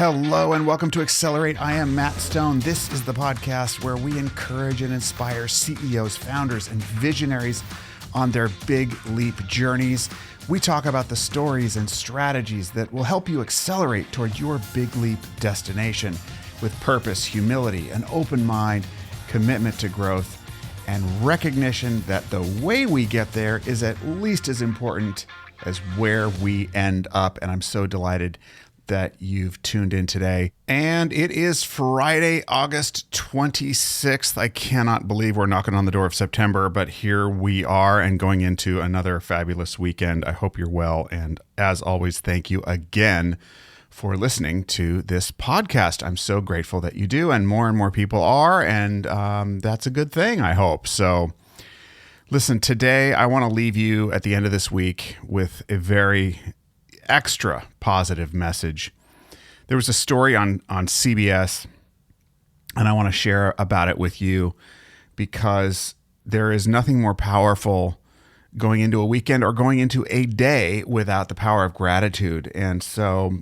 Hello and welcome to Accelerate. I am Matt Stone. This is the podcast where we encourage and inspire CEOs, founders, and visionaries on their big leap journeys. We talk about the stories and strategies that will help you accelerate toward your big leap destination with purpose, humility, an open mind, commitment to growth, and recognition that the way we get there is at least as important as where we end up. And I'm so delighted that you've tuned in today. And it is Friday, August 26th. I cannot believe we're knocking on the door of September, but here we are and going into another fabulous weekend. I hope you're well. And as always, thank you again for listening to this podcast. I'm so grateful that you do, and more people are, and that's a good thing, I hope. So listen, today I want to leave you at the end of this week with a very extra positive message. There was a story on CBS, and I want to share about it with you because there is nothing more powerful going into a weekend or going into a day without the power of gratitude. And so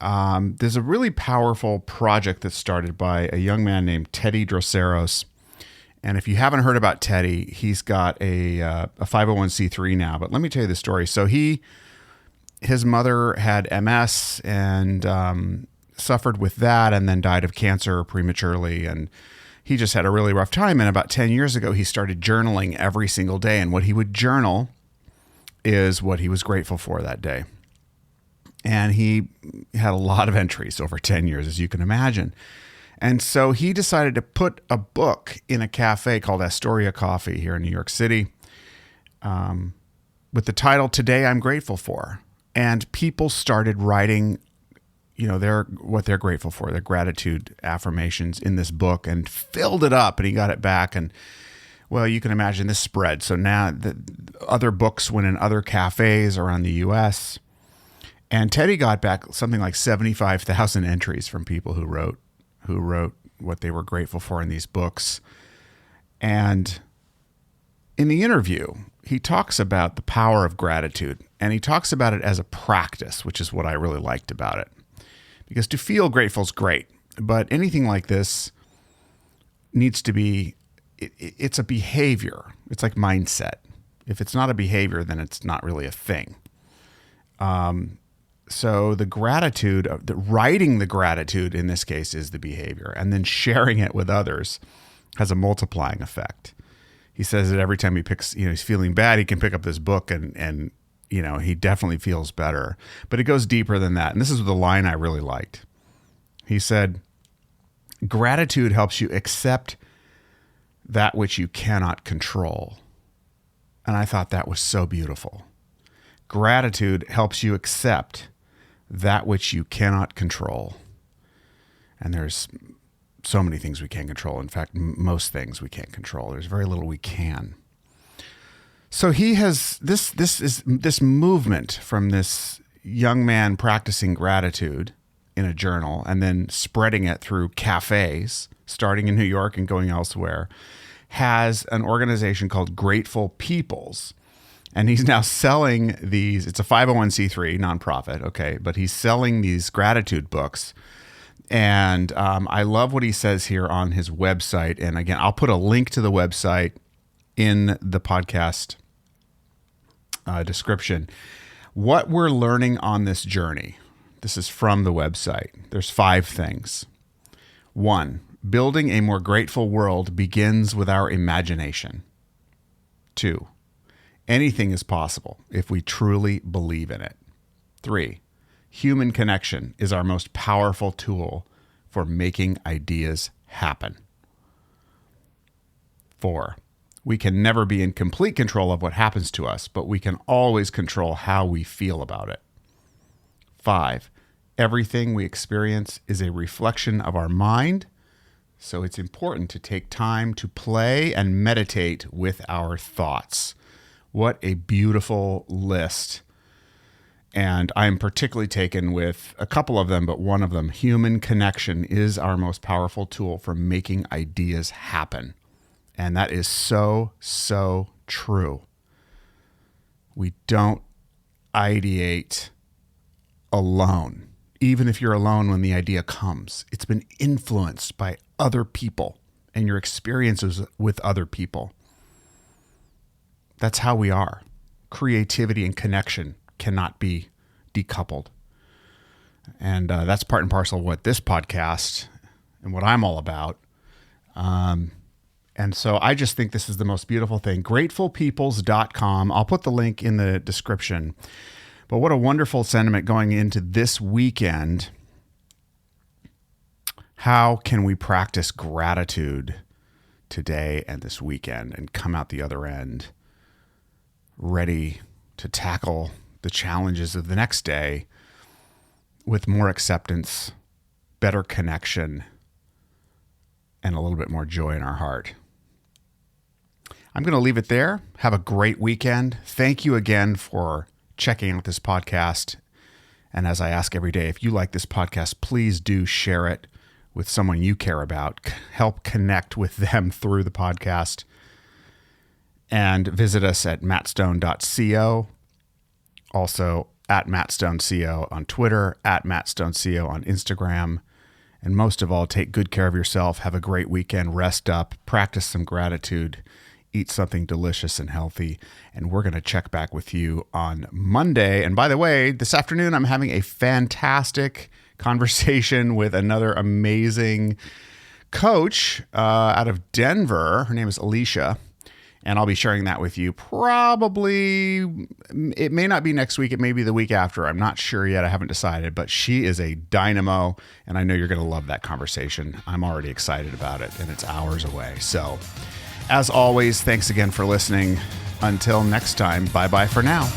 there's a really powerful project that's started by a young man named Teddy Droseros. And if you haven't heard about Teddy, he's got a 501c3 now. But let me tell you the story. So his mother had MS and suffered with that and then died of cancer prematurely. And he just had a really rough time. And about 10 years ago, he started journaling every single day. And what he would journal is what he was grateful for that day. And he had a lot of entries over 10 years, as you can imagine. And so he decided to put a book in a cafe called Astoria Coffee here in New York City with the title, Today I'm Grateful For. And people started writing, what they're grateful for, their gratitude affirmations in this book, and filled it up, and he got it back. And well, you can imagine this spread. So now the other books went in other cafes around the US, and Teddy got back something like 75,000 entries from people who wrote what they were grateful for in these books. And in the interview, he talks about the power of gratitude, and he talks about it as a practice, which is what I really liked about it. Because to feel grateful is great, but anything like this needs to be, it's a behavior. It's like mindset. If it's not a behavior, then it's not really a thing. So the gratitude, writing the gratitude in this case is the behavior, and then sharing it with others has a multiplying effect. He says that every time he picks, he's feeling bad, he can pick up this book and he definitely feels better. But it goes deeper than that. And this is the line I really liked. He said, gratitude helps you accept that which you cannot control. And I thought that was so beautiful. Gratitude helps you accept that which you cannot control. And there's so many things we can't control. In fact, most things we can't control. There's very little we can. So he has this movement from this young man practicing gratitude in a journal and then spreading it through cafes, starting in New York and going elsewhere, has an organization called Grateful Peoples. And he's now selling these, it's a 501c3 nonprofit, okay, but he's selling these gratitude books. And I love what he says here on his website. And again, I'll put a link to the website in the podcast description. What we're learning on this journey, this is from the website. There's 5 things. 1, building a more grateful world begins with our imagination. 2, anything is possible if we truly believe in it. 3, human connection is our most powerful tool for making ideas happen. 4, we can never be in complete control of what happens to us, but we can always control how we feel about it. 5, everything we experience is a reflection of our mind, so it's important to take time to play and meditate with our thoughts. What a beautiful list. And I'm particularly taken with a couple of them, but one of them, human connection is our most powerful tool for making ideas happen. And that is so, so true. We don't ideate alone. even if you're alone when the idea comes. It's been influenced by other people and your experiences with other people. That's how we are. Creativity and connection cannot be decoupled. And that's part and parcel of what this podcast and what I'm all about. And so I just think this is the most beautiful thing. GratefulPeoples.com. I'll put the link in the description. But what a wonderful sentiment going into this weekend. How can we practice gratitude today and this weekend and come out the other end ready to tackle the challenges of the next day with more acceptance, better connection, and a little bit more joy in our heart? I'm going to leave it there. Have a great weekend. Thank you again for checking out this podcast. And as I ask every day, if you like this podcast, please do share it with someone you care about. Help connect with them through the podcast. And visit us at mattstone.co. Also at mattstoneco on Twitter, at mattstoneco on Instagram. And most of all, take good care of yourself. Have a great weekend. Rest up. Practice some gratitude. Eat something delicious and healthy. And we're going to check back with you on Monday. And by the way, this afternoon, I'm having a fantastic conversation with another amazing coach out of Denver. Her name is Alicia. And I'll be sharing that with you probably, it may not be next week, it may be the week after. I'm not sure yet. I haven't decided, but she is a dynamo, and I know you're going to love that conversation. I'm already excited about it, and it's hours away. So, as always, thanks again for listening. Until next time, bye-bye for now.